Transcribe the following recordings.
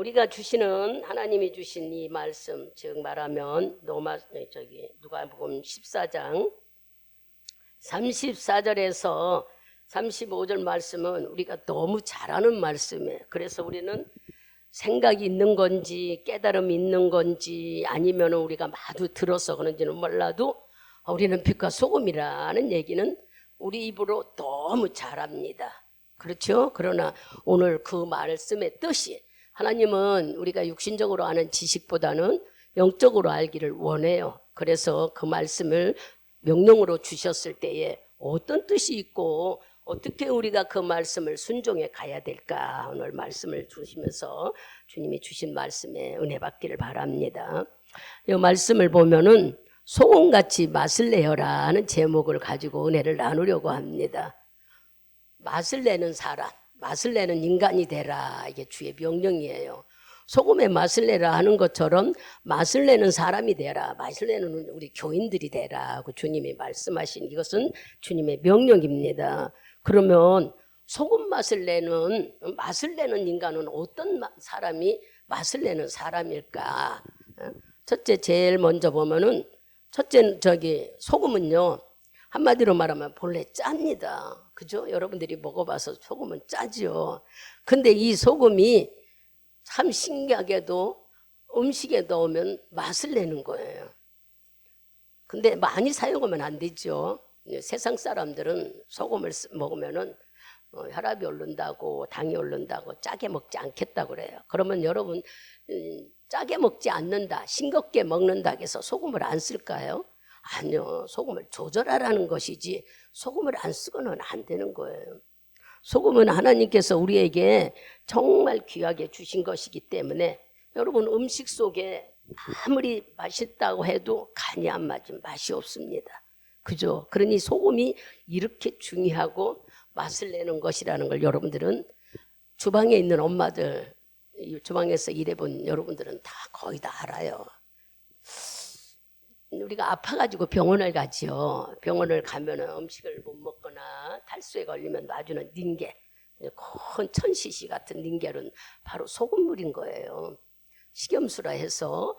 우리가 주시는 하나님이 주신 이 말씀, 즉 말하면 누가복음 14장 34절에서 35절 말씀은 우리가 너무 잘 아는 말씀이에요. 그래서 우리는 생각이 있는 건지 깨달음이 있는 건지 아니면 우리가 마주 들어서 그런지는 몰라도 우리는 빛과 소금이라는 얘기는 우리 입으로 너무 잘합니다. 그렇죠? 그러나 오늘 그 말씀의 뜻이, 하나님은 우리가 육신적으로 아는 지식보다는 영적으로 알기를 원해요. 그래서 그 말씀을 명령으로 주셨을 때에 어떤 뜻이 있고 어떻게 우리가 그 말씀을 순종해 가야 될까, 오늘 말씀을 주시면서 주님이 주신 말씀에 은혜 받기를 바랍니다. 이 말씀을 보면은 소금같이 맛을 내어라는 제목을 가지고 은혜를 나누려고 합니다. 맛을 내는 사람, 맛을 내는 인간이 되라, 이게 주의 명령이에요. 소금의 맛을 내라 하는 것처럼 맛을 내는 사람이 되라, 맛을 내는 우리 교인들이 되라고 주님이 말씀하신, 이것은 주님의 명령입니다. 그러면 소금 맛을 내는 인간은 어떤 사람이 맛을 내는 사람일까? 첫째, 제일 먼저 보면은 소금은요, 한마디로 말하면 본래 짭니다. 그죠? 여러분들이 먹어봐서 소금은 짜죠. 근데 이 소금이 참 신기하게도 음식에 넣으면 맛을 내는 거예요. 근데 많이 사용하면 안 되죠. 세상 사람들은 소금을 먹으면은 혈압이 오른다고, 당이 오른다고, 짜게 먹지 않겠다고 그래요. 그러면 여러분, 짜게 먹지 않는다, 싱겁게 먹는다 해서 소금을 안 쓸까요? 아니요. 소금을 조절하라는 것이지 소금을 안 쓰고는 안 되는 거예요. 소금은 하나님께서 우리에게 정말 귀하게 주신 것이기 때문에 여러분, 음식 속에 아무리 맛있다고 해도 간이 안 맞으면 맛이 없습니다. 그죠? 그러니 소금이 이렇게 중요하고 맛을 내는 것이라는 걸 여러분들은, 주방에 있는 엄마들, 주방에서 일해본 여러분들은 다 거의 다 알아요. 우리가 아파가지고 병원을 가지요. 병원을 가면은 음식을 못 먹거나 탈수에 걸리면 놔주는 닌게, 큰 1000cc 같은 닌겔은 바로 소금물인 거예요. 식염수라 해서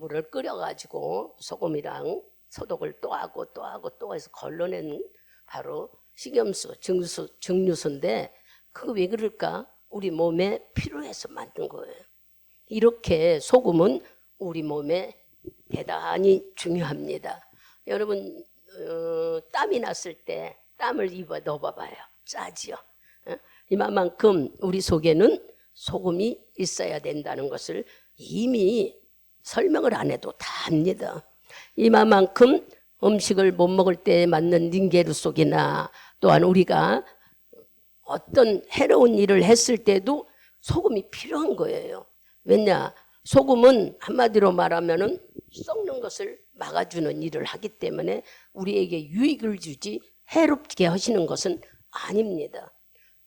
물을 끓여가지고 소금이랑 소독을 또 하고 해서 걸러낸 바로 식염수, 증류수인데, 그거 왜 그럴까? 우리 몸에 필요해서 만든 거예요. 이렇게 소금은 우리 몸에 대단히 중요합니다. 여러분, 땀이 났을 때 땀을 입어 넣어봐봐요. 짜지요. 이만큼 우리 속에는 소금이 있어야 된다는 것을 이미 설명을 안 해도 다 압니다. 이만큼 음식을 못 먹을 때 맞는 닌게르 속이나, 또한 우리가 어떤 해로운 일을 했을 때도 소금이 필요한 거예요. 왜냐? 소금은 한마디로 말하면은 썩는 것을 막아주는 일을 하기 때문에 우리에게 유익을 주지 해롭게 하시는 것은 아닙니다.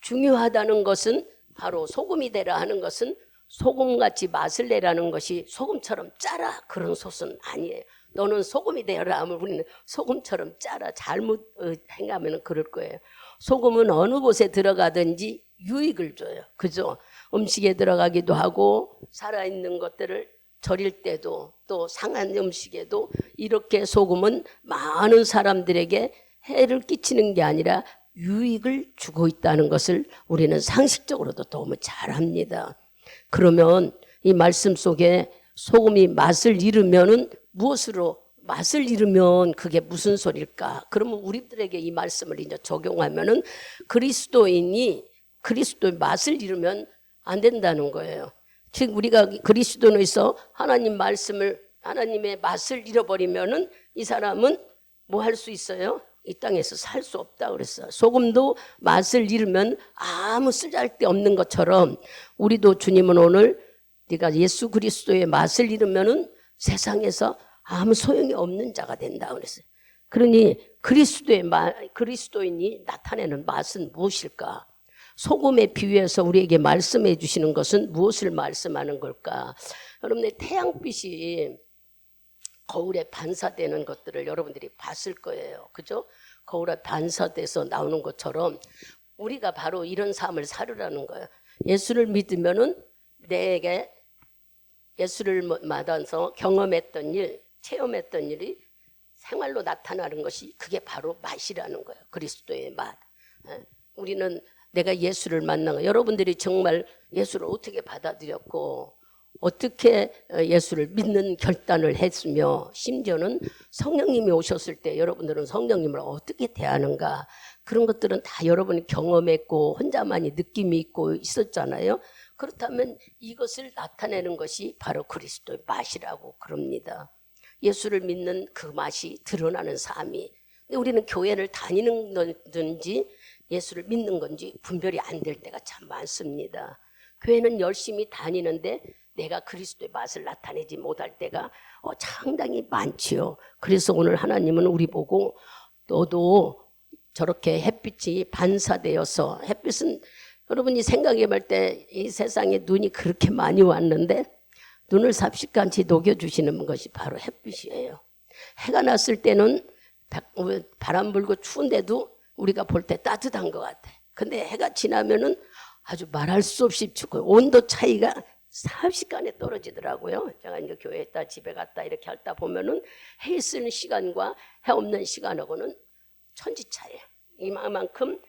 중요하다는 것은, 바로 소금이 되라 하는 것은 소금같이 맛을 내라는 것이, 소금처럼 짜라 그런 솥은 아니에요. 너는 소금이 되어라 하면 우리는 소금처럼 짜라, 잘못 행하면 그럴 거예요. 소금은 어느 곳에 들어가든지 유익을 줘요. 그죠? 음식에 들어가기도 하고, 살아있는 것들을 절일 때도, 또 상한 음식에도 이렇게 소금은 많은 사람들에게 해를 끼치는 게 아니라 유익을 주고 있다는 것을 우리는 상식적으로도 너무 잘 압니다. 그러면 이 말씀 속에 소금이 맛을 잃으면은 무엇으로 맛을 잃으면 그게 무슨 소리일까? 그러면 우리들에게 이 말씀을 이제 적용하면은 그리스도의 맛을 잃으면 안 된다는 거예요. 즉 우리가 그리스도인에서 하나님의 맛을 잃어버리면은 이 사람은 뭐 할 수 있어요? 이 땅에서 살 수 없다 그랬어요. 소금도 맛을 잃으면 아무 쓸데없는 것처럼 우리도, 주님은 오늘 네가 예수 그리스도의 맛을 잃으면은 세상에서 아무 소용이 없는 자가 된다 그랬어요. 그러니 그리스도인이 나타내는 맛은 무엇일까? 소금에 비유해서 우리에게 말씀해 주시는 것은 무엇을 말씀하는 걸까? 여러분들, 태양빛이 거울에 반사되는 것들을 여러분들이 봤을 거예요. 그죠? 거울에 반사돼서 나오는 것처럼 우리가 바로 이런 삶을 살으라는 거예요. 예수를 믿으면은 내게 예수를 만나서 경험했던 일, 체험했던 일이 생활로 나타나는 것이 그게 바로 맛이라는 거예요. 그리스도의 맛. 우리는 내가 예수를 만난 거, 여러분들이 정말 예수를 어떻게 받아들였고 어떻게 예수를 믿는 결단을 했으며 심지어는 성령님이 오셨을 때 여러분들은 성령님을 어떻게 대하는가, 그런 것들은 다 여러분이 경험했고 혼자만이 느낌이 있고 있었잖아요. 그렇다면 이것을 나타내는 것이 바로 그리스도의 맛이라고 그럽니다. 예수를 믿는 그 맛이 드러나는 삶이. 근데 우리는 교회를 다니는 건지 예수를 믿는 건지 분별이 안 될 때가 참 많습니다. 교회는 열심히 다니는데 내가 그리스도의 맛을 나타내지 못할 때가 상당히 많지요. 그래서 오늘 하나님은 우리 보고 너도 저렇게 햇빛이 반사되어서, 햇빛은 여러분이 생각해 볼 때 이 세상에 눈이 그렇게 많이 왔는데 눈을 삽시간치 녹여주시는 것이 바로 햇빛이에요. 해가 났을 때는 바람 불고 추운데도 우리가 볼 때 따뜻한 것 같아. 근데 해가 지나면은 아주 말할 수 없이 춥고 온도 차이가 삽시간에 떨어지더라고요. 제가 이제 교회에 있다 집에 갔다 이렇게 할다 보면은 해 있는 시간과 해 없는 시간하고는 천지차이에요. 이만큼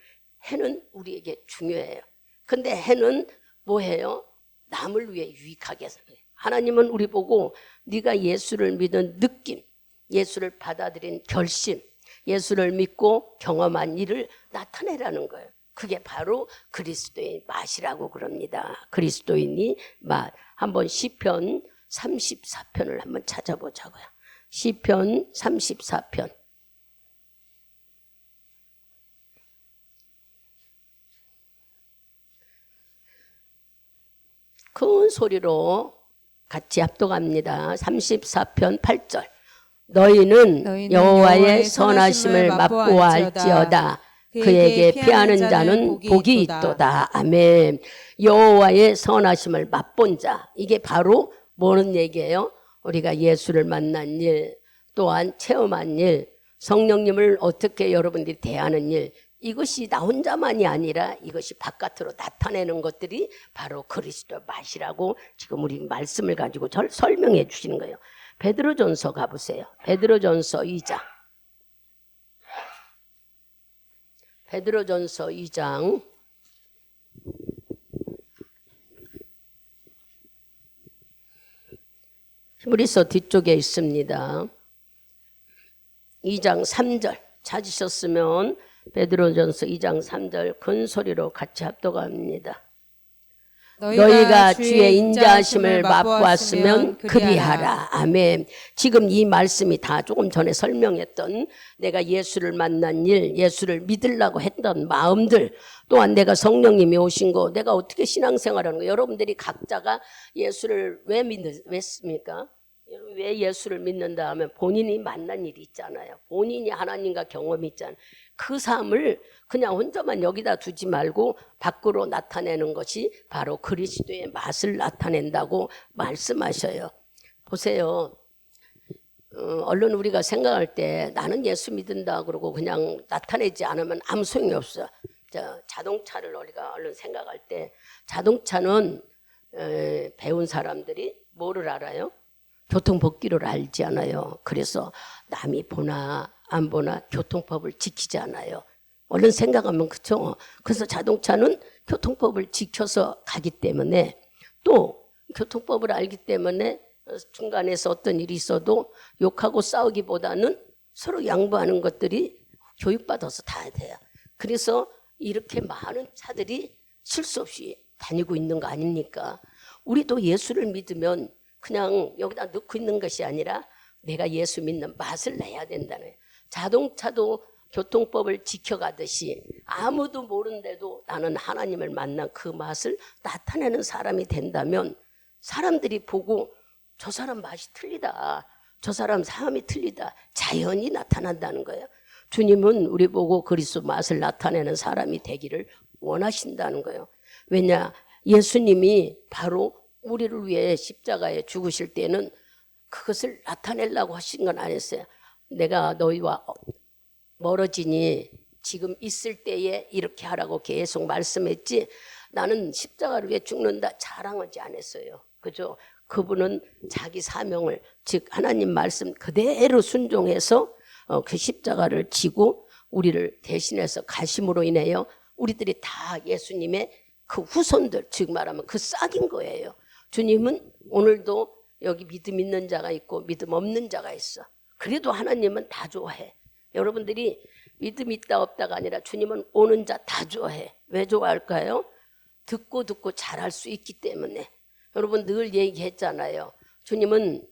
해는 우리에게 중요해요. 근데 해는 뭐해요? 남을 위해 유익하게 해서. 하나님은 우리 보고 네가 예수를 믿은 느낌, 예수를 받아들인 결심, 예수를 믿고 경험한 일을 나타내라는 거예요. 그게 바로 그리스도의 맛이라고 그럽니다. 그리스도인이 맛. 한번 시편 34편을 한번 찾아보자고요. 시편 34편. 큰 소리로 같이 합독합니다. 34편 8절. 너희는 여호와의 선하심을 맛보아할지어다. 그에게 피하는 자는 복이 있도다. 아멘. 여호와의 선하심을 맛본 자. 이게 바로 뭐는 얘기예요? 우리가 예수를 만난 일, 또한 체험한 일, 성령님을 어떻게 여러분들이 대하는 일, 이것이 나 혼자만이 아니라 이것이 바깥으로 나타내는 것들이 바로 그리스도 맛이라고 지금 우리 말씀을 가지고 설명해 주시는 거예요. 베드로전서 가보세요. 베드로전서 2장. 베드로전서 2장. 히브리서 뒤쪽에 있습니다. 2장 3절 찾으셨으면 베드로전서 2장 3절 큰 소리로 같이 합독합니다. 너희가 주의 인자하심을 맛보았으면 그리하라. 아멘. 지금 이 말씀이 다 조금 전에 설명했던 내가 예수를 만난 일, 예수를 믿으려고 했던 마음들, 또한 내가 성령님이 오신 거, 내가 어떻게 신앙생활하는 거, 여러분들이 각자가 예수를 왜 믿습니까? 왜 예수를 믿는다 하면 본인이 만난 일이 있잖아요. 본인이 하나님과 경험이 있잖아요. 그 삶을 그냥 혼자만 여기다 두지 말고 밖으로 나타내는 것이 바로 그리스도의 맛을 나타낸다고 말씀하셔요. 보세요. 얼른 우리가 생각할 때 나는 예수 믿는다 그러고 그냥 나타내지 않으면 아무 소용이 없어. 자동차를 우리가 얼른 생각할 때 자동차는 배운 사람들이 뭐를 알아요? 교통법규를 알지 않아요. 그래서 남이 보나 안 보나 교통법을 지키지 않아요. 얼른 생각하면 그렇죠. 그래서 자동차는 교통법을 지켜서 가기 때문에, 또 교통법을 알기 때문에 중간에서 어떤 일이 있어도 욕하고 싸우기보다는 서로 양보하는 것들이 교육받아서 다 돼요. 그래서 이렇게 많은 차들이 실수 없이 다니고 있는 거 아닙니까? 우리도 예수를 믿으면 그냥 여기다 넣고 있는 것이 아니라 내가 예수 믿는 맛을 내야 된다는 거예요. 자동차도 교통법을 지켜가듯이 아무도 모르는데도 나는 하나님을 만난 그 맛을 나타내는 사람이 된다면 사람들이 보고 저 사람 맛이 틀리다, 저 사람 삶이 틀리다, 자연히 나타난다는 거예요. 주님은 우리 보고 그리스도 맛을 나타내는 사람이 되기를 원하신다는 거예요. 왜냐? 예수님이 바로 우리를 위해 십자가에 죽으실 때는 그것을 나타내려고 하신 건 아니었어요. 내가 너희와 멀어지니 지금 있을 때에 이렇게 하라고 계속 말씀했지, 나는 십자가를 위해 죽는다 자랑하지 않았어요. 그죠? 그분은 자기 사명을, 즉 하나님 말씀 그대로 순종해서 그 십자가를 지고 우리를 대신해서 가심으로 인하여 우리들이 다 예수님의 그 후손들, 즉 말하면 그 싹인 거예요. 주님은 오늘도 여기 믿음 있는 자가 있고 믿음 없는 자가 있어. 그래도 하나님은 다 좋아해. 여러분들이 믿음 있다 없다가 아니라 주님은 오는 자 다 좋아해. 왜 좋아할까요? 듣고 잘할 수 있기 때문에. 여러분 늘 얘기했잖아요. 주님은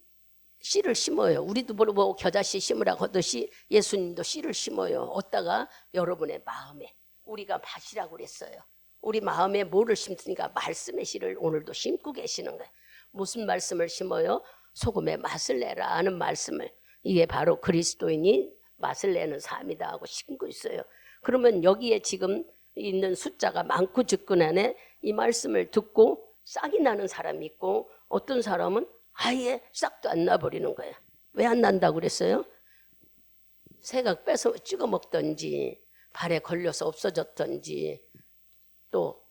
씨를 심어요. 우리도 뭐 겨자씨 심으라고 하듯이 예수님도 씨를 심어요. 어디다가? 여러분의 마음에. 우리가 밭이라고 그랬어요. 우리 마음에 뭐를 심습니까? 말씀의 씨를 오늘도 심고 계시는 거예요. 무슨 말씀을 심어요? 소금의 맛을 내라 하는 말씀을. 이게 바로 그리스도인이 맛을 내는 삶이다 하고 심고 있어요. 그러면 여기에 지금 있는 숫자가 많고 적근한에 이 말씀을 듣고 싹이 나는 사람이 있고 어떤 사람은 아예 싹도 안 나버리는 거예요. 왜 안 난다고 그랬어요? 새가 뺏어 찍어 먹던지 발에 걸려서 없어졌던지 또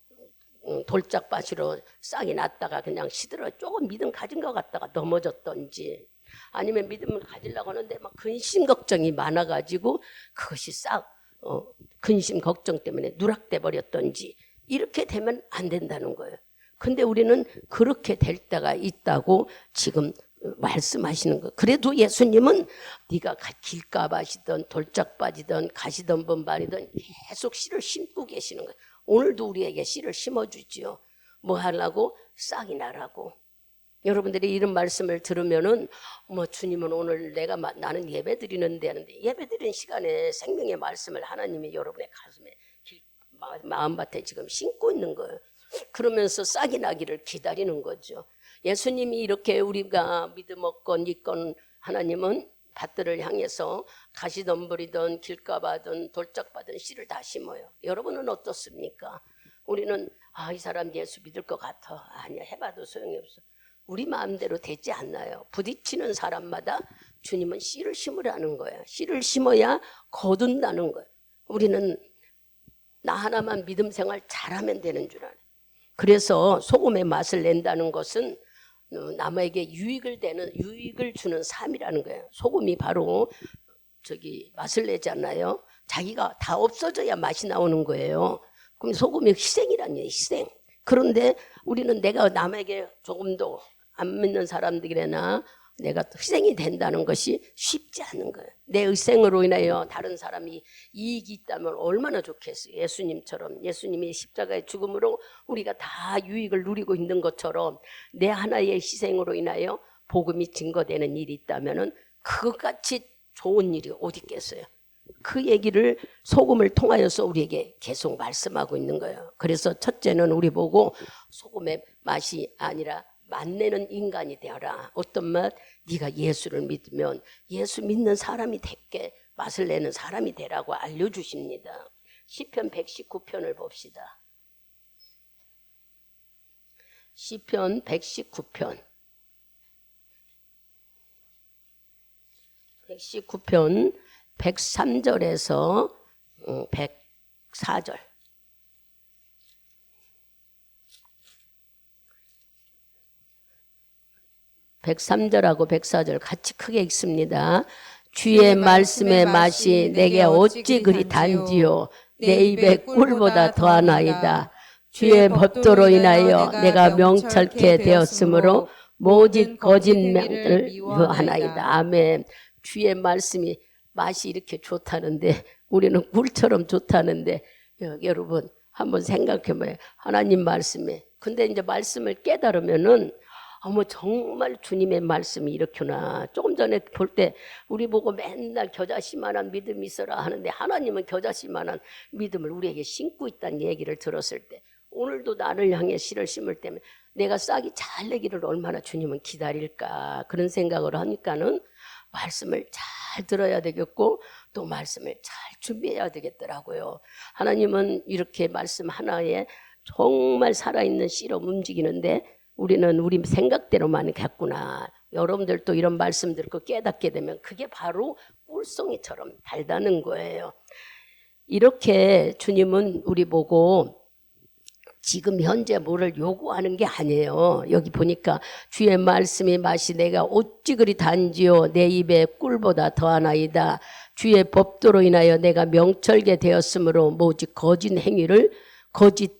돌짝밭으로 싹이 났다가 그냥 시들어 조금 믿음 가진 것 같다가 넘어졌던지 아니면 믿음을 가지려고 하는데 막 근심 걱정이 많아가지고 그것이 싹 근심 걱정 때문에 누락돼 버렸던지 이렇게 되면 안 된다는 거예요. 근데 우리는 그렇게 될 때가 있다고 지금 말씀하시는 거예요. 그래도 예수님은 네가 길가밭이든 돌짝밭이든 가시던 분반이든 계속 씨를 심고 계시는 거예요. 오늘도 우리에게 씨를 심어주지요. 뭐 하려고? 싹이 나라고. 여러분들이 이런 말씀을 들으면은 주님은 오늘 나는 예배 드리는데 하는데 예배 드리는 시간에 생명의 말씀을 하나님이 여러분의 가슴에 마음밭에 지금 심고 있는 거예요. 그러면서 싹이 나기를 기다리는 거죠. 예수님이 이렇게 우리가 믿음 없건 있건 하나님은 밭들을 향해서 가시덤불이든 길가바든 돌짝바든 씨를 다 심어요. 여러분은 어떻습니까? 우리는 이 사람 예수 믿을 것 같아. 아니야, 해봐도 소용이 없어. 우리 마음대로 되지 않나요? 부딪히는 사람마다 주님은 씨를 심으라는 거예요. 씨를 심어야 거둔다는 거예요. 우리는 나 하나만 믿음 생활 잘하면 되는 줄 알아요. 그래서 소금의 맛을 낸다는 것은 남에게 유익을 주는 삶이라는 거예요. 소금이 바로 맛을 내잖아요. 자기가 다 없어져야 맛이 나오는 거예요. 그럼 소금이 희생이라는 거예요. 희생. 그런데 우리는 내가 남에게 조금도 안 믿는 사람들이나 내가 희생이 된다는 것이 쉽지 않은 거예요. 내 희생으로 인하여 다른 사람이 이익이 있다면 얼마나 좋겠어요. 예수님처럼 예수님이 십자가의 죽음으로 우리가 다 유익을 누리고 있는 것처럼 내 하나의 희생으로 인하여 복음이 증거되는 일이 있다면 그것같이 좋은 일이 어디 있겠어요. 그 얘기를 소금을 통하여서 우리에게 계속 말씀하고 있는 거예요. 그래서 첫째는 우리 보고 소금의 맛이 아니라 맛내는 인간이 되어라. 어떤 맛? 네가 예수를 믿으면 예수 믿는 사람이 될게 맛을 내는 사람이 되라고 알려주십니다. 시편 119편을 봅시다. 시편 119편 103절에서 104절 103절하고 104절 같이 크게 읽습니다. 주의 말씀의 맛이 내게 어찌 그리 단지요 내 입에 꿀보다 더하나이다. 주의 법도로 인하여 내가 명철케 되었으므로 모든 거짓말을 미워하나이다. 아멘. 주의 말씀이 맛이 이렇게 좋다는데 우리는 꿀처럼 좋다는데 여러분 한번 생각해봐요. 하나님 말씀에 근데 이제 말씀을 깨달으면은 정말 주님의 말씀이 이렇구나. 조금 전에 볼 때 우리 보고 맨날 겨자씨만한 믿음이 있어라 하는데 하나님은 겨자씨만한 믿음을 우리에게 심고 있다는 얘기를 들었을 때 오늘도 나를 향해 씨를 심을 때면 내가 싹이 잘 내기를 얼마나 주님은 기다릴까 그런 생각을 하니까는 말씀을 잘 들어야 되겠고 또 말씀을 잘 준비해야 되겠더라고요. 하나님은 이렇게 말씀 하나에 정말 살아있는 씨로 움직이는데 우리는 우리 생각대로만 갔구나. 여러분들도 이런 말씀 듣고 깨닫게 되면 그게 바로 꿀송이처럼 달다는 거예요. 이렇게 주님은 우리 보고 지금 현재 뭐를 요구하는 게 아니에요. 여기 보니까 주의 말씀이 맛이 내가 어찌 그리 단지요 내 입에 꿀보다 더하나이다. 주의 법도로 인하여 내가 명철게 되었으므로 오직 거짓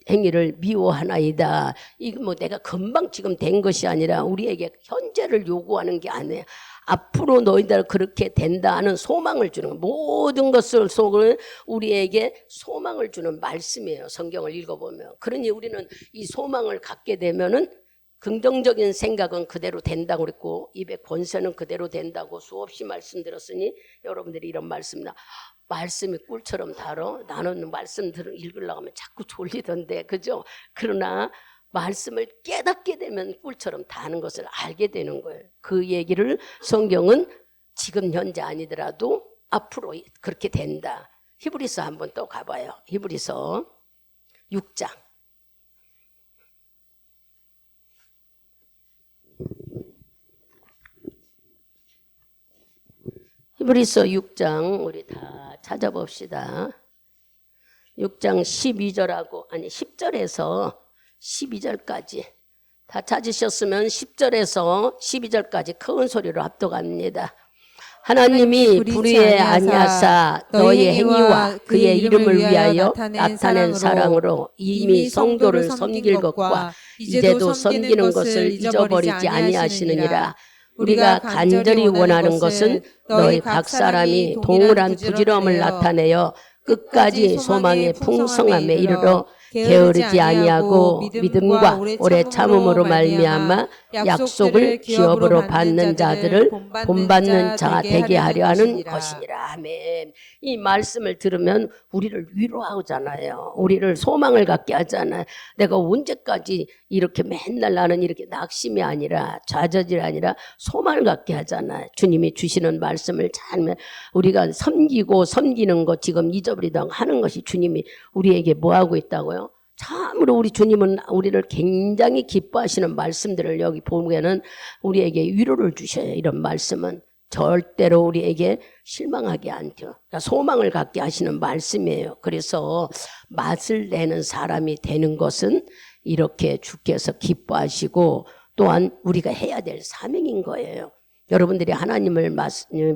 행위를 미워하나이다. 이거 뭐 내가 금방 지금 된 것이 아니라 우리에게 현재를 요구하는 게 아니에요. 앞으로 너희들 그렇게 된다 하는 소망을 주는, 모든 것을 속을 우리에게 소망을 주는 말씀이에요. 성경을 읽어보면. 그러니 우리는 이 소망을 갖게 되면은 긍정적인 생각은 그대로 된다고 그랬고 입의 권세는 그대로 된다고 수없이 말씀드렸으니 여러분들이 이런 말씀이 꿀처럼 달어. 나는 말씀 읽으려고 하면 자꾸 졸리던데, 그죠? 그러나 말씀을 깨닫게 되면 꿀처럼 다는 것을 알게 되는 거예요. 그 얘기를 성경은 지금 현재 아니더라도 앞으로 그렇게 된다. 히브리서 한번 또 가봐요. 히브리서 6장. 히브리서 6장 우리 다 찾아봅시다. 6장 12절하고 10절에서 12절까지 다 찾으셨으면 10절에서 12절까지 큰 소리로 합독합니다. 하나님이 불의에 아니하사 너희 행위와 그의 이름을 위하여 나타낸 사랑으로 이미 성도를 섬길 것과 이제도 섬기는 것을 잊어버리지 아니하시느니라. 우리가 간절히 원하는 것은 너희 각 사람이 동일한 부지런함을 나타내어 끝까지 소망의 풍성함에 이르러 게으르지 아니하고 믿음과 오래 참음으로 말미암아 약속을 기업으로 받는 자들을 본받는 자가 되게 하려 하는 것이니라. 아멘. 이 말씀을 들으면 우리를 위로하잖아요. 우리를 소망을 갖게 하잖아요. 내가 언제까지 이렇게 맨날 나는 이렇게 낙심이 아니라 좌절이 아니라 소망을 갖게 하잖아요. 주님이 주시는 말씀을 잘 우리가 섬기는 것 지금 잊어버리다 하는 것이 주님이 우리에게 뭐하고 있다고요? 참으로 우리 주님은 우리를 굉장히 기뻐하시는 말씀들을 여기 보면은 우리에게 위로를 주셔요. 이런 말씀은 절대로 우리에게 실망하게 않죠. 그러니까 소망을 갖게 하시는 말씀이에요. 그래서 맛을 내는 사람이 되는 것은 이렇게 주께서 기뻐하시고 또한 우리가 해야 될 사명인 거예요. 여러분들이 하나님을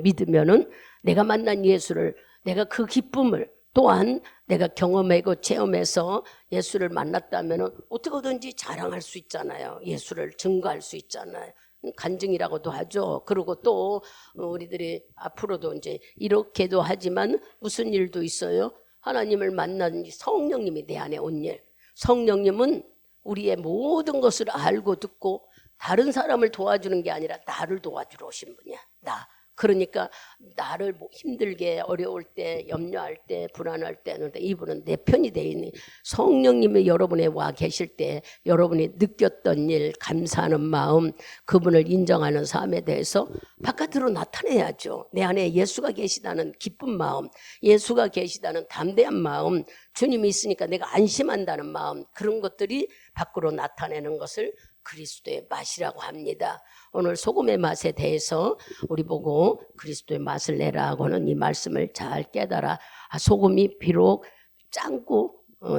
믿으면은 내가 만난 예수를, 내가 그 기쁨을 또한 내가 경험하고 체험해서 예수를 만났다면 어떻게든지 자랑할 수 있잖아요. 예수를 증거할 수 있잖아요. 간증이라고도 하죠. 그리고 또 우리들이 앞으로도 이제 이렇게도 하지만 무슨 일도 있어요. 하나님을 만난 성령님이 내 안에 온 일. 성령님은 우리의 모든 것을 알고 듣고 다른 사람을 도와주는 게 아니라 나를 도와주러 오신 분이야. 나. 그러니까 나를 힘들게 어려울 때 염려할 때 불안할 때 이분은 내 편이 돼 있는 성령님이 여러분에 와 계실 때 여러분이 느꼈던 일 감사하는 마음 그분을 인정하는 삶에 대해서 바깥으로 나타내야죠. 내 안에 예수가 계시다는 기쁜 마음 예수가 계시다는 담대한 마음 주님이 있으니까 내가 안심한다는 마음 그런 것들이 밖으로 나타내는 것을 그리스도의 맛이라고 합니다. 오늘 소금의 맛에 대해서 우리 보고 그리스도의 맛을 내라고 하는 이 말씀을 잘 깨달아 소금이 비록 짠고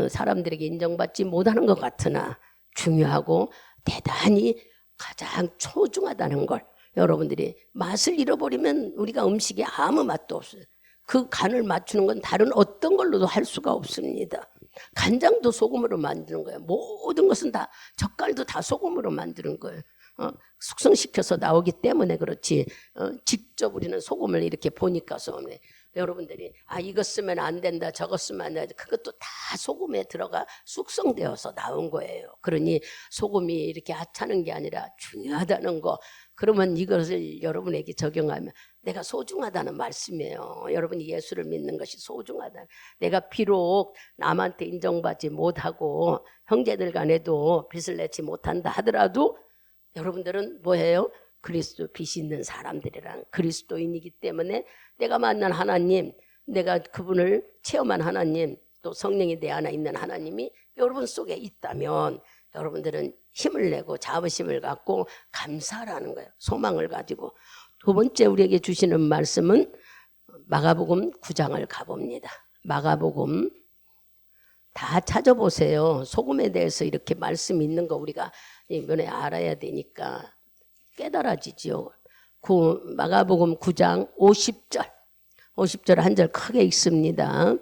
사람들에게 인정받지 못하는 것 같으나 중요하고 대단히 가장 소중하다는 걸 여러분들이 맛을 잃어버리면 우리가 음식에 아무 맛도 없어요. 그 간을 맞추는 건 다른 어떤 걸로도 할 수가 없습니다. 간장도 소금으로 만드는 거예요. 모든 것은 다 젓갈도 다 소금으로 만드는 거예요. 숙성시켜서 나오기 때문에 그렇지 직접 우리는 소금을 이렇게 보니까 여러분들이 이거 쓰면 안 된다 저거 쓰면 안 된다 그것도 다 소금에 들어가 숙성되어서 나온 거예요. 그러니 소금이 이렇게 하찮은 게 아니라 중요하다는 거 그러면 이것을 여러분에게 적용하면 내가 소중하다는 말씀이에요. 여러분이 예수를 믿는 것이 소중하다. 내가 비록 남한테 인정받지 못하고 형제들 간에도 빚을 내지 못한다 하더라도 여러분들은 뭐예요? 그리스도 빚이 있는 사람들이란 그리스도인이기 때문에 내가 만난 하나님, 내가 그분을 체험한 하나님, 또 성령이 내 안에 있는 하나님이 여러분 속에 있다면 여러분들은 힘을 내고 자부심을 갖고 감사하라는 거예요. 소망을 가지고. 두 번째 우리에게 주시는 말씀은 마가복음 9장을 가봅니다. 마가복음 다 찾아보세요. 소금에 대해서 이렇게 말씀이 있는 거 우리가 이번에 알아야 되니까 깨달아지지요. 마가복음 9장 50절 한 절 크게 읽습니다.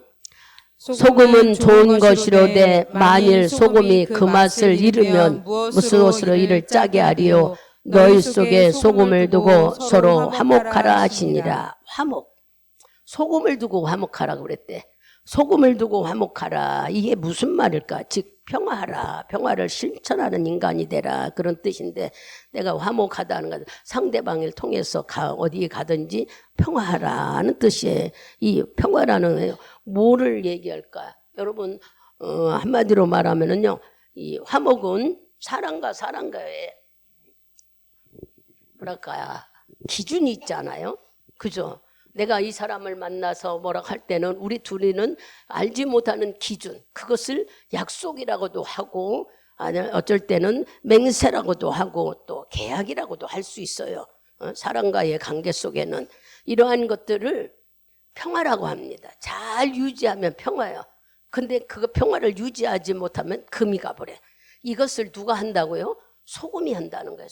소금은 좋은 것이로되 만일 소금이 그 맛을 잃으면 무엇으로 이를 짜게 하리요. 너희 속에 소금을 두고 서로 화목하라 하시니라. 화목. 소금을 두고 화목하라고 그랬대. 소금을 두고 화목하라. 이게 무슨 말일까? 즉 평화하라. 평화를 실천하는 인간이 되라. 그런 뜻인데 내가 화목하다는 건 상대방을 통해서 어디에 가든지 평화하라는 뜻이에요. 이 평화라는 뭐를 얘기할까? 여러분 한마디로 말하면은요. 이 화목은 사람과 사람과의 뭐랄까 기준이 있잖아요. 그죠? 내가 이 사람을 만나서 뭐라 할 때는 우리 둘이는 알지 못하는 기준, 그것을 약속이라고도 하고 어쩔 때는 맹세라고도 하고 또 계약이라고도 할 수 있어요. 사람과의 관계 속에는 이러한 것들을 평화라고 합니다. 잘 유지하면 평화예요. 근데 그 평화를 유지하지 못하면 금이 가버려. 이것을 누가 한다고요? 소금이 한다는 거예요.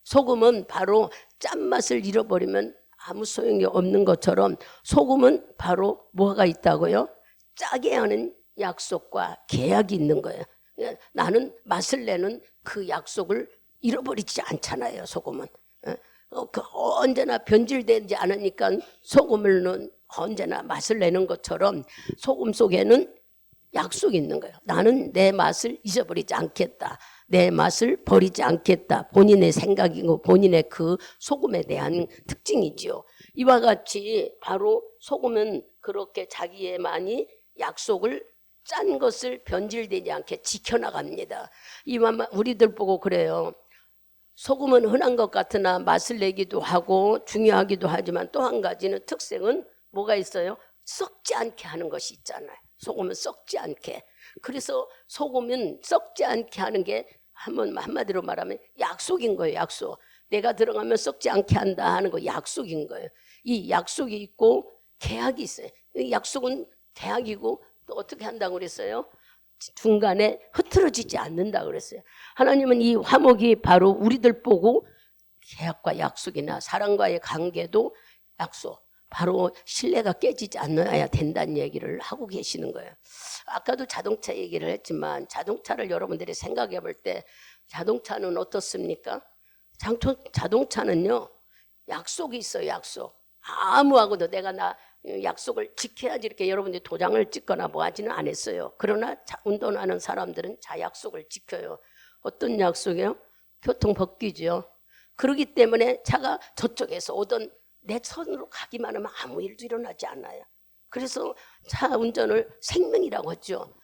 소금은 바로 짠맛을 잃어버리면 아무 소용이 없는 것처럼 소금은 바로 뭐가 있다고요? 짜게 하는 약속과 계약이 있는 거예요. 나는 맛을 내는 그 약속을 잃어버리지 않잖아요. 소금은 언제나 변질되지 않으니까 소금을 언제나 맛을 내는 것처럼 소금 속에는 약속이 있는 거예요. 나는 내 맛을 잊어버리지 않겠다. 내 맛을 버리지 않겠다. 본인의 생각이고 본인의 그 소금에 대한 특징이지요. 이와 같이 바로 소금은 그렇게 자기의만이 약속을 짠 것을 변질되지 않게 지켜나갑니다. 우리들 보고 그래요. 소금은 흔한 것 같으나 맛을 내기도 하고 중요하기도 하지만 또 한 가지는 특성은 뭐가 있어요? 썩지 않게 하는 것이 있잖아요. 소금은 썩지 않게. 그래서 소금은 썩지 않게 하는 게 한마디로 말하면 약속인 거예요. 약속. 내가 들어가면 썩지 않게 한다 하는 거 약속인 거예요. 이 약속이 있고 계약이 있어요. 이 약속은 계약이고 또 어떻게 한다고 그랬어요? 중간에 흐트러지지 않는다고 그랬어요. 하나님은 이 화목이 바로 우리들 보고 계약과 약속이나 사랑과의 관계도 약속, 바로 신뢰가 깨지지 않아야 된다는 얘기를 하고 계시는 거예요. 아까도 자동차 얘기를 했지만 자동차를 여러분들이 생각해 볼 때 자동차는 어떻습니까? 자동차는요 약속이 있어요. 약속. 아무하고도 내가 약속을 지켜야지 이렇게 여러분들이 도장을 찍거나 뭐 하지는 않았어요. 그러나 운전하는 사람들은 약속을 지켜요. 어떤 약속이요? 교통법규죠. 그렇기 때문에 차가 저쪽에서 오던 내 손으로 가기만 하면 아무 일도 일어나지 않아요. 그래서 차 운전을 생명이라고 하죠.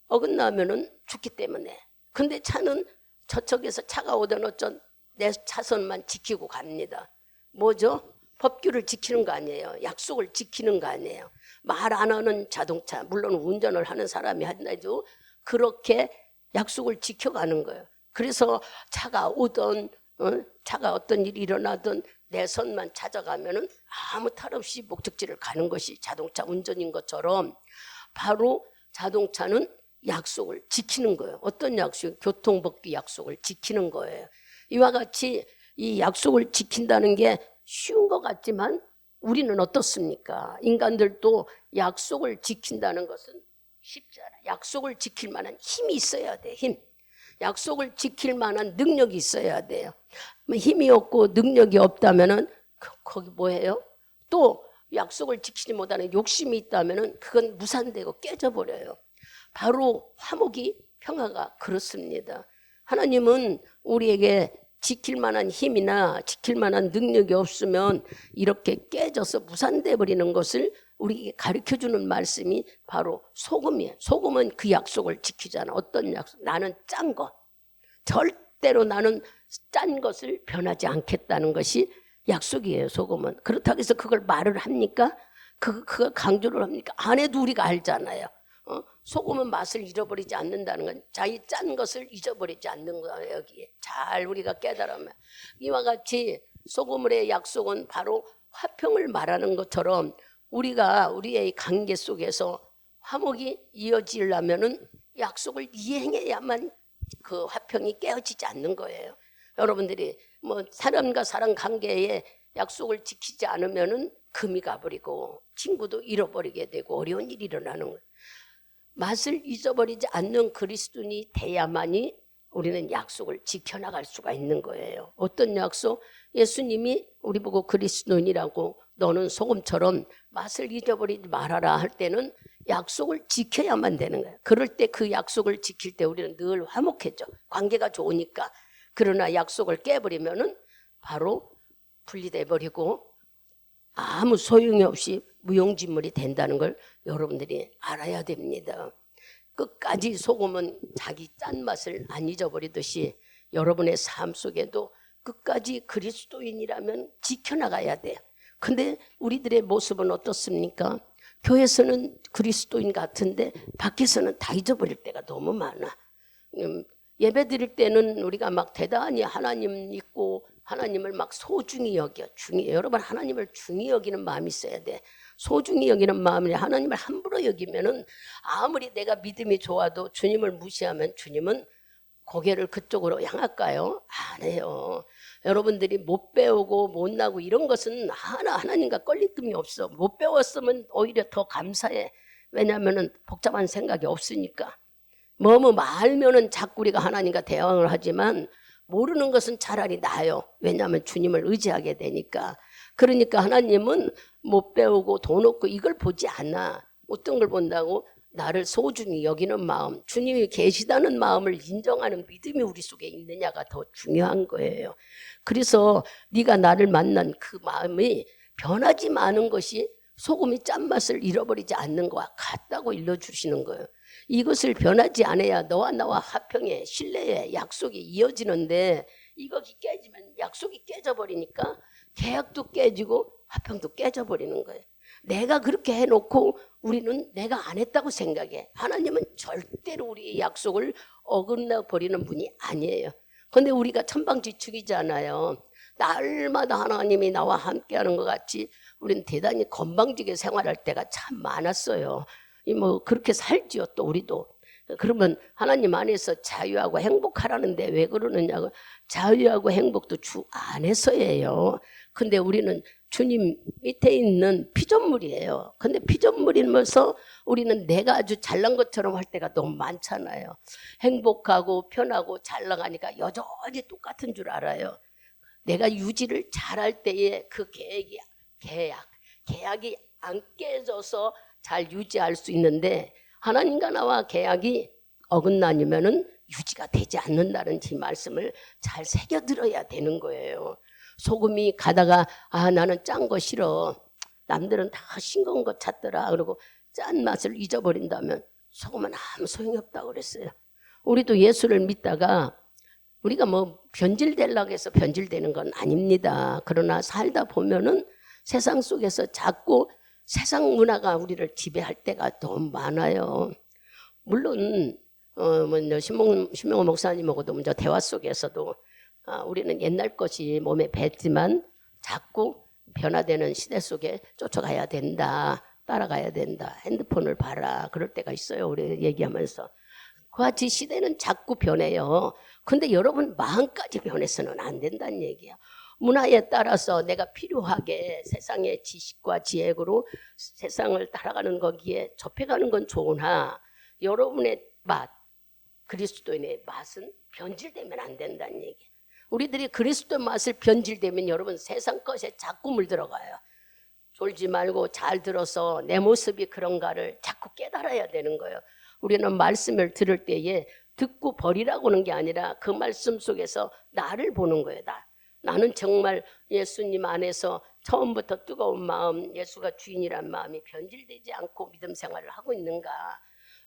어긋나면은 죽기 때문에. 근데 차는 저쪽에서 차가 오던 어쩐 내 차선만 지키고 갑니다. 뭐죠? 법규를 지키는 거 아니에요. 약속을 지키는 거 아니에요. 말 안 하는 자동차, 물론 운전을 하는 사람이 한다도 그렇게 약속을 지켜가는 거예요. 그래서 차가 오던 차가 어떤 일이 일어나든 내 선만 찾아가면은 아무 탈 없이 목적지를 가는 것이 자동차 운전인 것처럼 바로 자동차는 약속을 지키는 거예요. 어떤 약속? 교통법규 약속을 지키는 거예요. 이와 같이 이 약속을 지킨다는 게 쉬운 것 같지만 우리는 어떻습니까? 인간들도 약속을 지킨다는 것은 쉽지 않아요. 약속을 지킬 만한 힘이 있어야 돼. 힘. 약속을 지킬 만한 능력이 있어야 돼요. 힘이 없고 능력이 없다면은 거기 뭐예요? 또 약속을 지키지 못하는 욕심이 있다면은 그건 무산되고 깨져버려요. 바로 화목이 평화가 그렇습니다. 하나님은 우리에게 지킬 만한 힘이나 지킬 만한 능력이 없으면 이렇게 깨져서 무산돼 버리는 것을 우리에게 가르쳐주는 말씀이 바로 소금이에요. 소금은 그 약속을 지키잖아. 어떤 약속? 나는 짠 거. 절대로 나는 짠 것을 변하지 않겠다는 것이 약속이에요. 소금은. 그렇다고 해서 그걸 말을 합니까? 그걸 강조를 합니까? 안 해도 우리가 알잖아요. 소금은 맛을 잃어버리지 않는다는 건 자기 짠 것을 잊어버리지 않는 거예요. 여기에 잘 우리가 깨달으면 이와 같이 소금의 약속은 바로 화평을 말하는 것처럼 우리가 우리의 관계 속에서 화목이 이어지려면은 약속을 이행해야만 그 화평이 깨어지지 않는 거예요. 여러분들이 뭐 사람과 사람 관계에 약속을 지키지 않으면은 금이 가버리고 친구도 잃어버리게 되고 어려운 일이 일어나는 거예요. 맛을 잊어버리지 않는 그리스도인이 돼야만이 우리는 약속을 지켜나갈 수가 있는 거예요. 어떤 약속? 예수님이 우리 보고 그리스도인이라고 너는 소금처럼 맛을 잊어버리지 말아라 할 때는 약속을 지켜야만 되는 거예요. 그럴 때 그 약속을 지킬 때 우리는 늘 화목해져. 관계가 좋으니까. 그러나 약속을 깨버리면은 바로 분리돼 버리고 아무 소용이 없이 무용지물이 된다는 걸 여러분들이 알아야 됩니다. 끝까지 소금은 자기 짠맛을 안 잊어버리듯이 여러분의 삶 속에도 끝까지 그리스도인이라면 지켜나가야 돼요. 근데 우리들의 모습은 어떻습니까? 교회에서는 그리스도인 같은데 밖에서는 다 잊어버릴 때가 너무 많아. 예배 드릴 때는 우리가 막 대단히 하나님 있고 하나님을 막 소중히 여겨. 여러분 하나님을 중히 여기는 마음이 있어야 돼. 소중히 여기는 마음이 하나님을 함부로 여기면은 아무리 내가 믿음이 좋아도 주님을 무시하면 주님은 고개를 그쪽으로 향할까요? 안 해요. 여러분들이 못 배우고 못나고 이런 것은 하나님과 걸림돌이 없어. 못 배웠으면 오히려 더 감사해. 왜냐하면 복잡한 생각이 없으니까. 뭐뭐 알면은 자꾸 우리가 하나님과 대화를 하지만 모르는 것은 차라리 나아요. 왜냐하면 주님을 의지하게 되니까. 그러니까 하나님은 못 배우고 돈 없고 이걸 보지 않아. 어떤 걸 본다고? 나를 소중히 여기는 마음, 주님이 계시다는 마음을 인정하는 믿음이 우리 속에 있느냐가 더 중요한 거예요. 그래서 네가 나를 만난 그 마음이 변하지 않은 것이 소금이 짠맛을 잃어버리지 않는 것과 같다고 일러주시는 거예요. 이것을 변하지 않아야 너와 나와 화평에 신뢰에 약속이 이어지는데 이것이 깨지면 약속이 깨져버리니까 계약도 깨지고 화평도 깨져버리는 거예요. 내가 그렇게 해놓고 우리는 내가 안 했다고 생각해. 하나님은 절대로 우리의 약속을 어긋나 버리는 분이 아니에요. 그런데 우리가 천방지축이잖아요. 날마다 하나님이 나와 함께하는 것 같이 우리는 대단히 건방지게 생활할 때가 참 많았어요. 뭐 그렇게 살지요 또 우리도. 그러면 하나님 안에서 자유하고 행복하라는데 왜 그러느냐고. 자유하고 행복도 주 안에서예요. 근데 우리는 주님 밑에 있는 피조물이에요. 근데 피조물이면서 우리는 내가 아주 잘난 것처럼 할 때가 너무 많잖아요. 행복하고 편하고 잘 나가니까 여전히 똑같은 줄 알아요. 내가 유지를 잘할 때에 그 계약이 안 깨져서 잘 유지할 수 있는데 하나님과 나와 계약이 어긋나면은 유지가 되지 않는다는 이 말씀을 잘 새겨들어야 되는 거예요. 소금이 가다가 나는 짠 거 싫어. 남들은 다 싱거운 거 찾더라. 그리고 짠 맛을 잊어버린다면 소금은 아무 소용이 없다고 그랬어요. 우리도 예수를 믿다가 우리가 뭐 변질되려고 해서 변질되는 건 아닙니다. 그러나 살다 보면은 세상 속에서 자꾸 세상 문화가 우리를 지배할 때가 너무 많아요. 물론 신명호 목사님하고도 먼저 대화 속에서도 우리는 옛날 것이 몸에 뱄지만 자꾸 변화되는 시대 속에 쫓아가야 된다. 따라가야 된다. 핸드폰을 봐라. 그럴 때가 있어요. 우리 얘기하면서. 그같이 시대는 자꾸 변해요. 근데 여러분 마음까지 변해서는 안 된다는 얘기야. 문화에 따라서 내가 필요하게 세상의 지식과 지혜로 세상을 따라가는 거기에 접해가는 건 좋으나 여러분의 맛, 그리스도인의 맛은 변질되면 안 된다는 얘기야. 우리들이 그리스도의 맛을 변질되면 여러분 세상 것에 자꾸 물들어가요. 졸지 말고 잘 들어서 내 모습이 그런가를 자꾸 깨달아야 되는 거예요. 우리는 말씀을 들을 때에 듣고 버리라고 하는 게 아니라 그 말씀 속에서 나를 보는 거예요. 나는 정말 예수님 안에서 처음부터 뜨거운 마음, 예수가 주인이란 마음이 변질되지 않고 믿음 생활을 하고 있는가.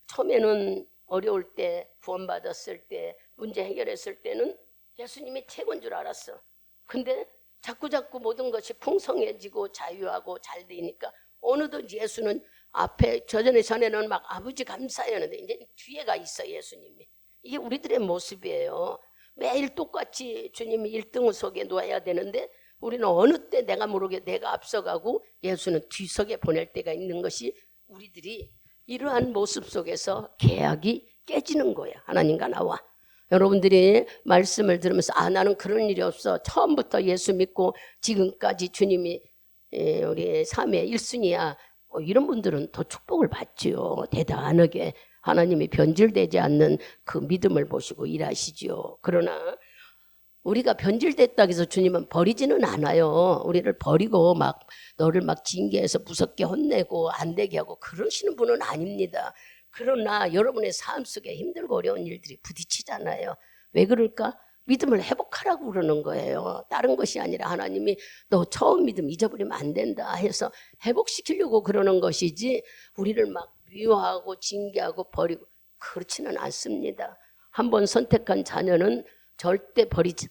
처음에는 어려울 때, 구원받았을 때, 문제 해결했을 때는 예수님이 최고인 줄 알았어. 근데 자꾸 모든 것이 풍성해지고 자유하고 잘 되니까 어느덧 예수는 앞에 전에는 막 아버지 감사했는데 이제 뒤에가 있어 예수님이. 이게 우리들의 모습이에요. 매일 똑같이 주님이 1등 속에 놓아야 되는데 우리는 어느 때 내가 모르게 내가 앞서가고 예수는 뒤석에 보낼 때가 있는 것이 우리들이 이러한 모습 속에서 계약이 깨지는 거야. 하나님과 나와. 여러분들이 말씀을 들으면서 나는 그런 일이 없어. 처음부터 예수 믿고 지금까지 주님이 우리 삶의 1순위야. 이런 분들은 더 축복을 받지요. 대단하게 하나님이 변질되지 않는 그 믿음을 보시고 일하시지요. 그러나 우리가 변질됐다고 해서 주님은 버리지는 않아요. 우리를 버리고 막 너를 막 징계해서 무섭게 혼내고 안 되게 하고 그러시는 분은 아닙니다. 그러나 여러분의 삶 속에 힘들고 어려운 일들이 부딪히잖아요. 왜 그럴까? 믿음을 회복하라고 그러는 거예요. 다른 것이 아니라 하나님이 너 처음 믿음 잊어버리면 안 된다 해서 회복시키려고 그러는 것이지 우리를 막 미워하고 징계하고 버리고 그렇지는 않습니다. 한번 선택한 자녀는 절대 버리지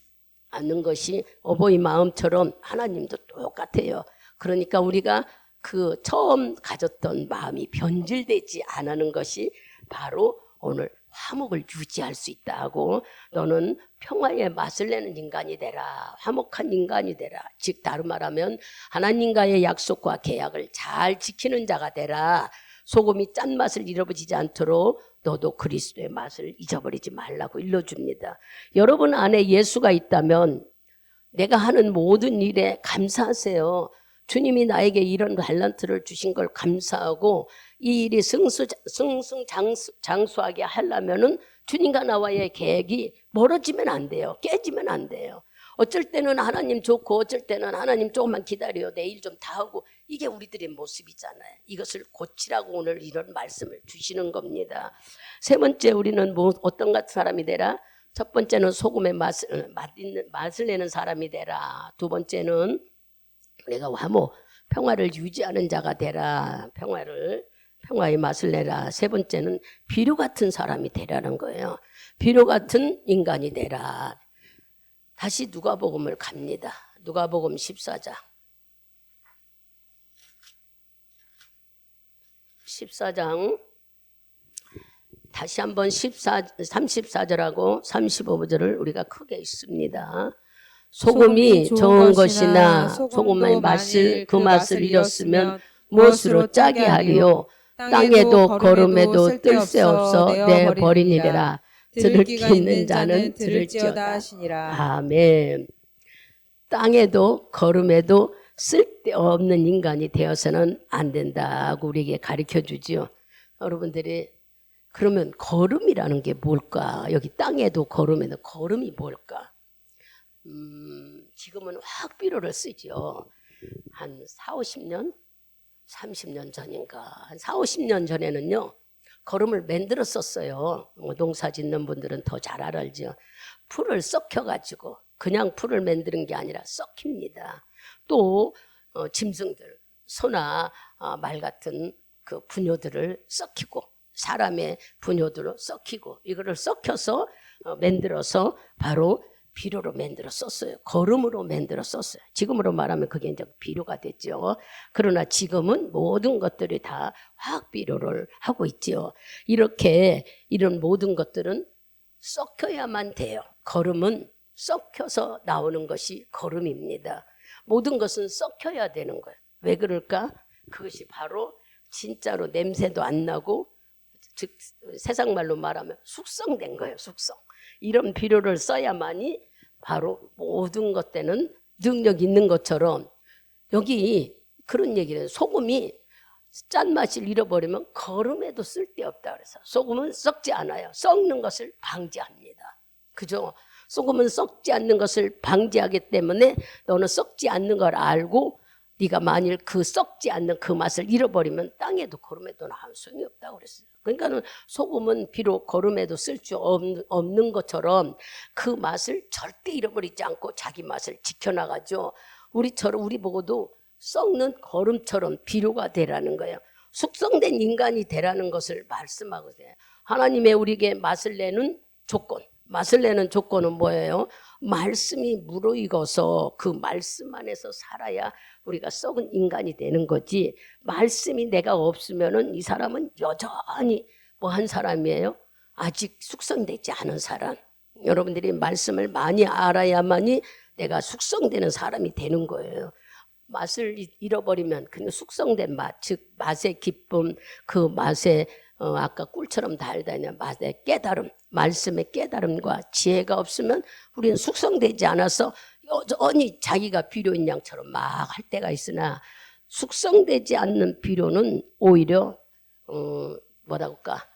않는 것이 어버이 마음처럼 하나님도 똑같아요. 그러니까 우리가 그 처음 가졌던 마음이 변질되지 않는 것이 바로 오늘 화목을 유지할 수 있다고 너는 평화의 맛을 내는 인간이 되라. 화목한 인간이 되라. 즉 다른 말하면 하나님과의 약속과 계약을 잘 지키는 자가 되라. 소금이 짠맛을 잃어버리지 않도록 너도 그리스도의 맛을 잊어버리지 말라고 일러줍니다. 여러분 안에 예수가 있다면 내가 하는 모든 일에 감사하세요. 주님이 나에게 이런 달란트를 주신 걸 감사하고 이 일이 승승장수하게 하려면은 주님과 나와의 계획이 멀어지면 안 돼요. 깨지면 안 돼요. 어쩔 때는 하나님 좋고 어쩔 때는 하나님 조금만 기다려 내일 좀 다 하고 이게 우리들의 모습이잖아요. 이것을 고치라고 오늘 이런 말씀을 주시는 겁니다. 세 번째 우리는 어떤 같은 사람이 되라? 첫 번째는 소금의 맛을 내는 사람이 되라. 두 번째는 내가 화목 평화를 유지하는 자가 되라. 평화의 맛을 내라. 세 번째는 비료 같은 사람이 되라는 거예요. 비료 같은 인간이 되라. 다시 누가복음을 갑니다. 누가복음 14장. 14장 다시 한번 34절하고 35절을 우리가 크게 읽습니다. 소금이 좋은 것이나 소금의 맛을 그 맛을 잃었으면 무엇으로 짜게 하리요. 땅에도 거름에도 뜰새없어 내버리니라. 들을 귀 있는 자는 들을지어다 하시니라. 아멘. 땅에도 거름에도 쓸데없는 인간이 되어서는 안 된다고 우리에게 가르쳐주지요. 여러분들이 그러면 거름이라는 게 뭘까? 여기 땅에도 거름에도 거름이 뭘까? 지금은 화학비료를 쓰죠. 한 4, 50년? 30년 전인가 한 4, 50년 전에는요. 거름을 만들었었어요. 농사 짓는 분들은 더 잘 알죠. 풀을 썩혀가지고 그냥 풀을 만드는 게 아니라 썩힙니다. 또 짐승들, 소나 말 같은 그 분뇨들을 썩히고 사람의 분뇨들을 썩히고 이거를 썩혀서 만들어서 바로 비료로 만들어 썼어요. 거름으로 만들어 썼어요. 지금으로 말하면 그게 이제 비료가 됐죠. 그러나 지금은 모든 것들이 다 화학 비료를 하고 있죠. 이렇게 이런 모든 것들은 썩혀야만 돼요. 거름은 썩혀서 나오는 것이 거름입니다. 모든 것은 썩혀야 되는 거예요. 왜 그럴까? 그것이 바로 진짜로 냄새도 안 나고 즉 세상 말로 말하면 숙성된 거예요. 숙성. 이런 비료를 써야만이 바로 모든 것들은 능력 있는 것처럼 여기 그런 얘기는 소금이 짠맛을 잃어버리면 거름에도 쓸데없다 그래서 소금은 썩지 않아요. 썩는 것을 방지합니다. 그죠? 소금은 썩지 않는 것을 방지하기 때문에 너는 썩지 않는 걸 알고 네가 만일 그 썩지 않는 그 맛을 잃어버리면 땅에도 거름에도 아무 소용이 없다고 그랬어요. 그러니까는 소금은 비록 거름에도 쓸 수 없는 것처럼 그 맛을 절대 잃어버리지 않고 자기 맛을 지켜나가죠. 우리 보고도 썩는 거름처럼 비료가 되라는 거예요. 숙성된 인간이 되라는 것을 말씀하고 있어요. 하나님의 우리에게 맛을 내는 조건. 맛을 내는 조건은 뭐예요? 말씀이 무르익어서 그 말씀 안에서 살아야 우리가 썩은 인간이 되는 거지. 말씀이 내가 없으면은 이 사람은 여전히 뭐한 사람이에요? 아직 숙성되지 않은 사람. 여러분들이 말씀을 많이 알아야만이 내가 숙성되는 사람이 되는 거예요. 맛을 잃어버리면 그 숙성된 맛, 즉 맛의 기쁨, 그 맛의 아까 꿀처럼 달다는 맛의 깨달음, 말씀의 깨달음과 지혜가 없으면 우리는 숙성되지 않아서 여전히 자기가 비료인 양처럼 막 할 때가 있으나, 숙성되지 않는 비료는 오히려 뭐라고 할까,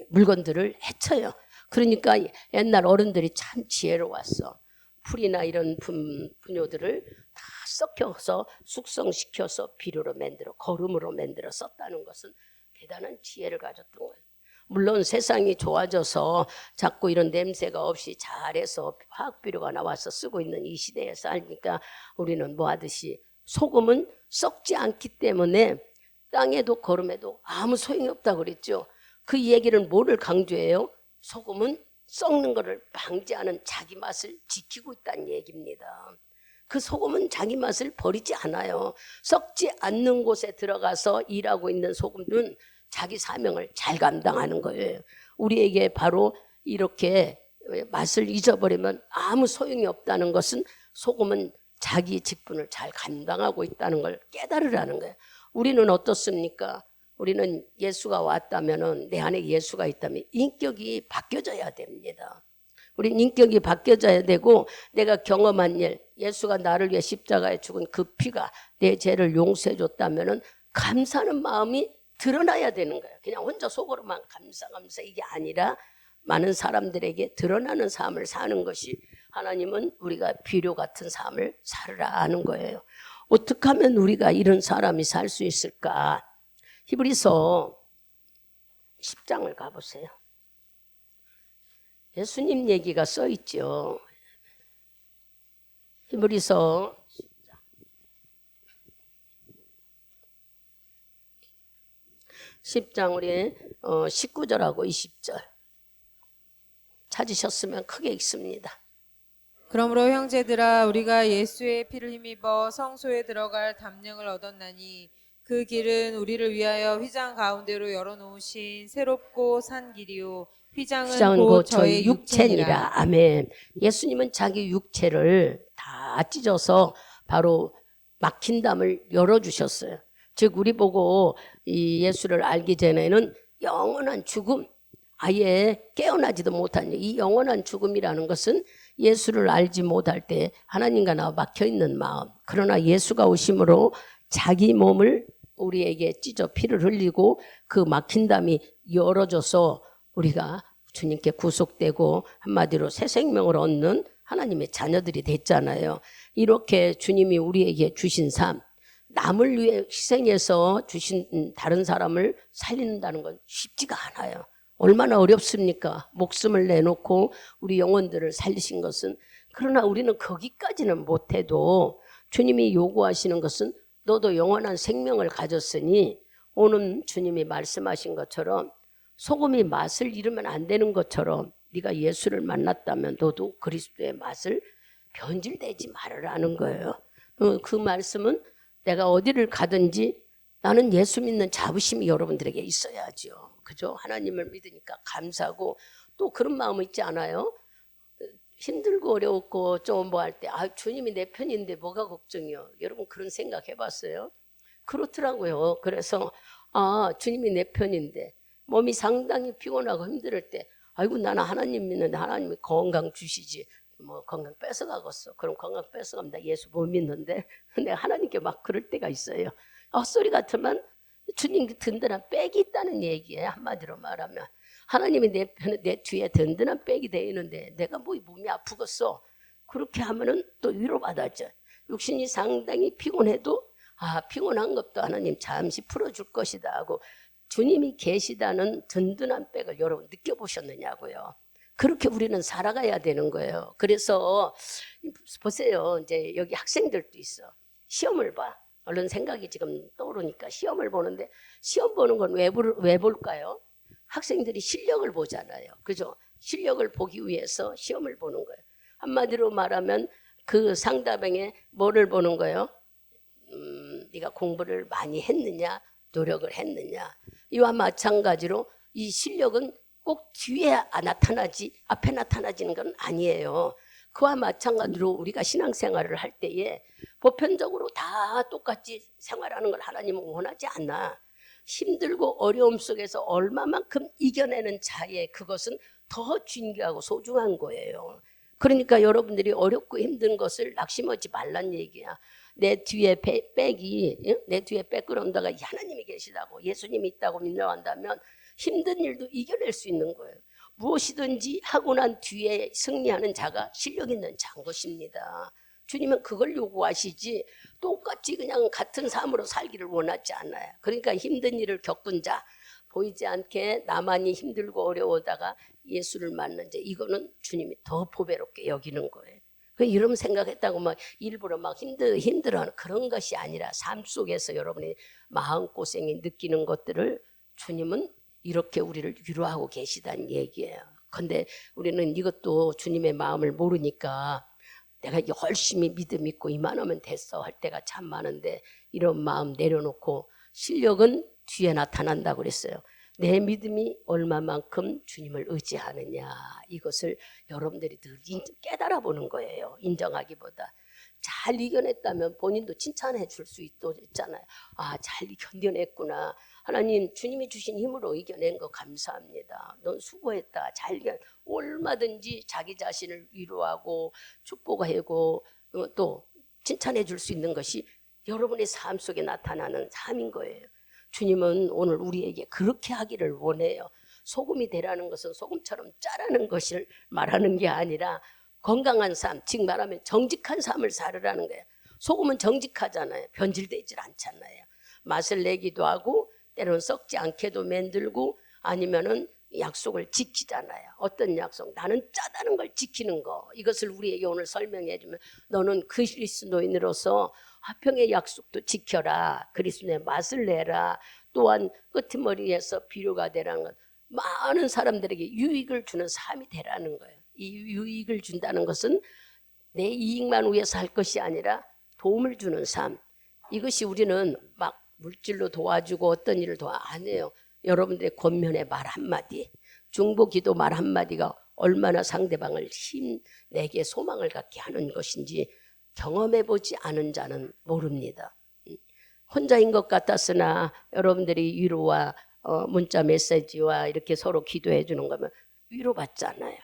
물건들을 해쳐요. 그러니까 옛날 어른들이 참 지혜로웠어. 풀이나 이런 분뇨들을 다 섞여서 숙성시켜서 비료로 만들어, 거름으로 만들어 썼다는 것은 대단한 지혜를 가졌던 거예요. 물론 세상이 좋아져서 자꾸 이런 냄새가 없이 잘해서 화학비료가 나와서 쓰고 있는 이 시대에 살니까 우리는 뭐 하듯이 소금은 썩지 않기 때문에 땅에도 거름에도 아무 소용이 없다고 그랬죠. 그 얘기를 뭐를 강조해요? 소금은 썩는 것을 방지하는 자기 맛을 지키고 있다는 얘기입니다. 그 소금은 자기 맛을 버리지 않아요. 썩지 않는 곳에 들어가서 일하고 있는 소금은 자기 사명을 잘 감당하는 거예요. 우리에게 바로 이렇게 맛을 잊어버리면 아무 소용이 없다는 것은 소금은 자기 직분을 잘 감당하고 있다는 걸 깨달으라는 거예요. 우리는 어떻습니까? 우리는 예수가 왔다면은, 내 안에 예수가 있다면 인격이 바뀌어져야 됩니다. 우리는 인격이 바뀌어져야 되고, 내가 경험한 일, 예수가 나를 위해 십자가에 죽은 그 피가 내 죄를 용서해 줬다면은 감사하는 마음이 드러나야 되는 거예요. 그냥 혼자 속으로만 감사 이게 아니라 많은 사람들에게 드러나는 삶을 사는 것이, 하나님은 우리가 비료 같은 삶을 살으라 하는 거예요. 어떻게 하면 우리가 이런 사람이 살 수 있을까? 히브리서 10장을 가보세요. 예수님 얘기가 써 있죠. 히브리서 10장 우리 19절하고 20절 찾으셨으면 크게 읽습니다. 그러므로 형제들아, 우리가 예수의 피를 힘입어 성소에 들어갈 담력을 얻었나니 그 길은 우리를 위하여 휘장 가운데로 열어놓으신 새롭고 산 길이요 휘장은 곧 저의 육체니라. 아멘. 예수님은 자기 육체를 다 찢어서 바로 막힌 담을 열어주셨어요. 즉 우리 보고 이 예수를 알기 전에는 영원한 죽음, 아예 깨어나지도 못한 이 영원한 죽음이라는 것은 예수를 알지 못할 때 하나님과 나와 막혀있는 마음, 그러나 예수가 오심으로 자기 몸을 우리에게 찢어 피를 흘리고 그 막힌 담이 열어져서 우리가 주님께 구속되고 한마디로 새 생명을 얻는 하나님의 자녀들이 됐잖아요. 이렇게 주님이 우리에게 주신 삶, 남을 위해 희생해서 주신 다른 사람을 살린다는 건 쉽지가 않아요. 얼마나 어렵습니까? 목숨을 내놓고 우리 영혼들을 살리신 것은. 그러나 우리는 거기까지는 못해도 주님이 요구하시는 것은 너도 영원한 생명을 가졌으니, 오늘 주님이 말씀하신 것처럼 소금이 맛을 잃으면 안 되는 것처럼 네가 예수를 만났다면 너도 그리스도의 맛을 변질되지 말으라는 거예요. 그 말씀은 내가 어디를 가든지 나는 예수 믿는 자부심이 여러분들에게 있어야죠. 그죠? 하나님을 믿으니까 감사하고, 또 그런 마음 있지 않아요? 힘들고 어려웠고 좀 뭐 할 때 주님이 내 편인데 뭐가 걱정이요? 여러분 그런 생각 해봤어요? 그렇더라고요. 그래서 주님이 내 편인데 몸이 상당히 피곤하고 힘들 때 아이고 나는 하나님 믿는데 하나님이 건강 주시지 뭐 건강 뺏어가겠어. 그럼 건강 뺏어가면 나 예수 못 믿는데 내가 하나님께 막 그럴 때가 있어요. 헛소리 같으면 주님 든든한 백이 있다는 얘기예요. 한마디로 말하면 하나님이 내 편에 내 뒤에 든든한 백이 되어 있는데 내가 뭐 몸이 아프겠어. 그렇게 하면은 또 위로받았죠. 육신이 상당히 피곤해도 피곤한 것도 하나님 잠시 풀어줄 것이다 하고 주님이 계시다는 든든한 백을 여러분 느껴보셨느냐고요. 그렇게 우리는 살아가야 되는 거예요. 그래서 보세요. 이제 여기 학생들도 있어. 시험을 봐. 얼른 생각이 지금 떠오르니까 시험을 보는데 시험 보는 건 왜 볼까요? 학생들이 실력을 보잖아요. 그죠? 실력을 보기 위해서 시험을 보는 거예요. 한마디로 말하면 그 상대방에 뭐를 보는 거예요? 네가 공부를 많이 했느냐, 노력을 했느냐. 이와 마찬가지로 이 실력은 꼭 뒤에 나타나지 앞에 나타나지는 건 아니에요. 그와 마찬가지로 우리가 신앙생활을 할 때에 보편적으로 다 똑같이 생활하는 걸 하나님은 원하지 않아. 힘들고 어려움 속에서 얼마만큼 이겨내는 자에 그것은 더 중요하고 소중한 거예요. 그러니까 여러분들이 어렵고 힘든 것을 낙심하지 말란 얘기야. 내 뒤에 내 뒤에 백그라운드가 하나님이 계시다고, 예수님이 있다고 믿는다면 힘든 일도 이겨낼 수 있는 거예요. 무엇이든지 하고 난 뒤에 승리하는 자가 실력 있는 자인 것입니다. 주님은 그걸 요구하시지 똑같이 그냥 같은 삶으로 살기를 원하지 않아요. 그러니까 힘든 일을 겪은 자, 보이지 않게 나만이 힘들고 어려워다가 예수를 만난 자, 이거는 주님이 더 보배롭게 여기는 거예요. 이런 생각했다고 막 일부러 막 힘들어하는 그런 것이 아니라 삶 속에서 여러분이 마음고생이 느끼는 것들을 주님은 이렇게 우리를 위로하고 계시다는 얘기예요. 근데 우리는 이것도 주님의 마음을 모르니까 내가 열심히 믿음 있고 이만하면 됐어 할 때가 참 많은데, 이런 마음 내려놓고 실력은 뒤에 나타난다고 그랬어요. 내 믿음이 얼마만큼 주님을 의지하느냐, 이것을 여러분들이 늘 깨달아 보는 거예요. 인정하기보다. 잘 이겨냈다면 본인도 칭찬해 줄 수 있잖아요. 아, 잘 견뎌냈구나. 하나님, 주님이 주신 힘으로 이겨낸 거 감사합니다. 넌 수고했다. 잘 이겨. 얼마든지 자기 자신을 위로하고 축복하고 또 칭찬해 줄 수 있는 것이 여러분의 삶 속에 나타나는 삶인 거예요. 주님은 오늘 우리에게 그렇게 하기를 원해요. 소금이 되라는 것은 소금처럼 짜라는 것을 말하는 게 아니라 건강한 삶, 즉 말하면 정직한 삶을 살으라는 거예요. 소금은 정직하잖아요. 변질되질 않잖아요. 맛을 내기도 하고 때로는 썩지 않게도 만들고 아니면은 약속을 지키잖아요. 어떤 약속? 나는 짜다는 걸 지키는 거. 이것을 우리에게 오늘 설명해 주면, 너는 그리스도인으로서 화평의 약속도 지켜라. 그리스도의 맛을 내라. 또한 끄트머리에서 비료가 되라는 것. 많은 사람들에게 유익을 주는 삶이 되라는 거예요. 이 유익을 준다는 것은 내 이익만 위해서 할 것이 아니라 도움을 주는 삶. 이것이 우리는 막 물질로 도와주고 어떤 일을 안 해요. 여러분들의 권면의 말 한마디, 중보기도 말 한마디가 얼마나 상대방을 힘내게 소망을 갖게 하는 것인지 경험해보지 않은 자는 모릅니다. 혼자인 것 같았으나 여러분들이 위로와 문자 메시지와 이렇게 서로 기도해 주는 거면 위로받잖아요.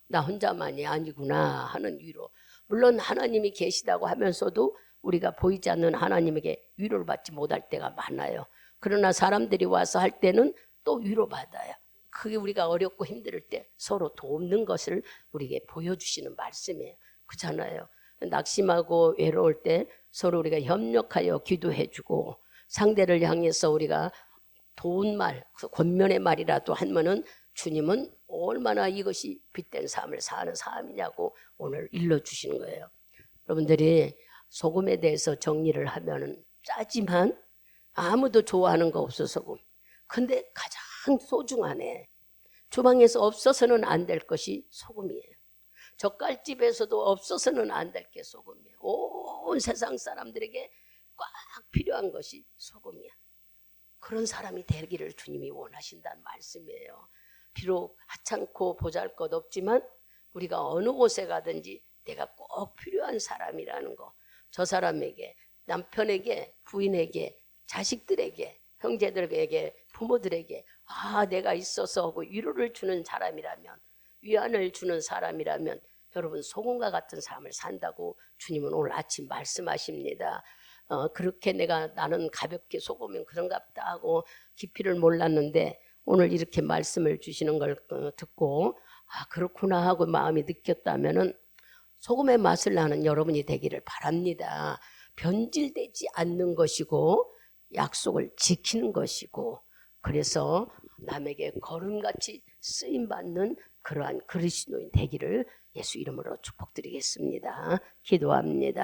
나 혼자만이 아니구나 하는 위로. 물론 하나님이 계시다고 하면서도 우리가 보이지 않는 하나님에게 위로를 받지 못할 때가 많아요. 그러나 사람들이 와서 할 때는 또 위로받아요. 그게 우리가 어렵고 힘들 때 서로 돕는 것을 우리에게 보여주시는 말씀이에요. 그렇잖아요. 낙심하고 외로울 때 서로 우리가 협력하여 기도해주고, 상대를 향해서 우리가 도운 말, 권면의 말이라도 하면은 주님은 얼마나 이것이 빛된 삶을 사는 삶이냐고 오늘 일러주시는 거예요. 여러분들이 소금에 대해서 정리를 하면은 짜지만 아무도 좋아하는 거 없어 소금. 근데 가장 소중하네. 주방에서 없어서는 안 될 것이 소금이에요. 젓갈집에서도 없어서는 안 될 게 소금이에요. 온 세상 사람들에게 꽉 필요한 것이 소금이야. 그런 사람이 되기를 주님이 원하신다는 말씀이에요. 비록 하찮고 보잘것없지만 우리가 어느 곳에 가든지 내가 꼭 필요한 사람이라는 거. 저 사람에게, 남편에게, 부인에게, 자식들에게, 형제들에게, 부모들에게 내가 있어서 하고 위로를 주는 사람이라면, 위안을 주는 사람이라면 여러분 소금과 같은 삶을 산다고 주님은 오늘 아침 말씀하십니다. 그렇게 나는 가볍게 소금은 그런갑다 하고 깊이를 몰랐는데 오늘 이렇게 말씀을 주시는 걸 듣고 그렇구나 하고 마음이 느꼈다면은 소금의 맛을 나는 여러분이 되기를 바랍니다. 변질되지 않는 것이고 약속을 지키는 것이고, 그래서 남에게 거름같이 쓰임받는 그러한 그리스도인 되기를 예수 이름으로 축복드리겠습니다. 기도합니다.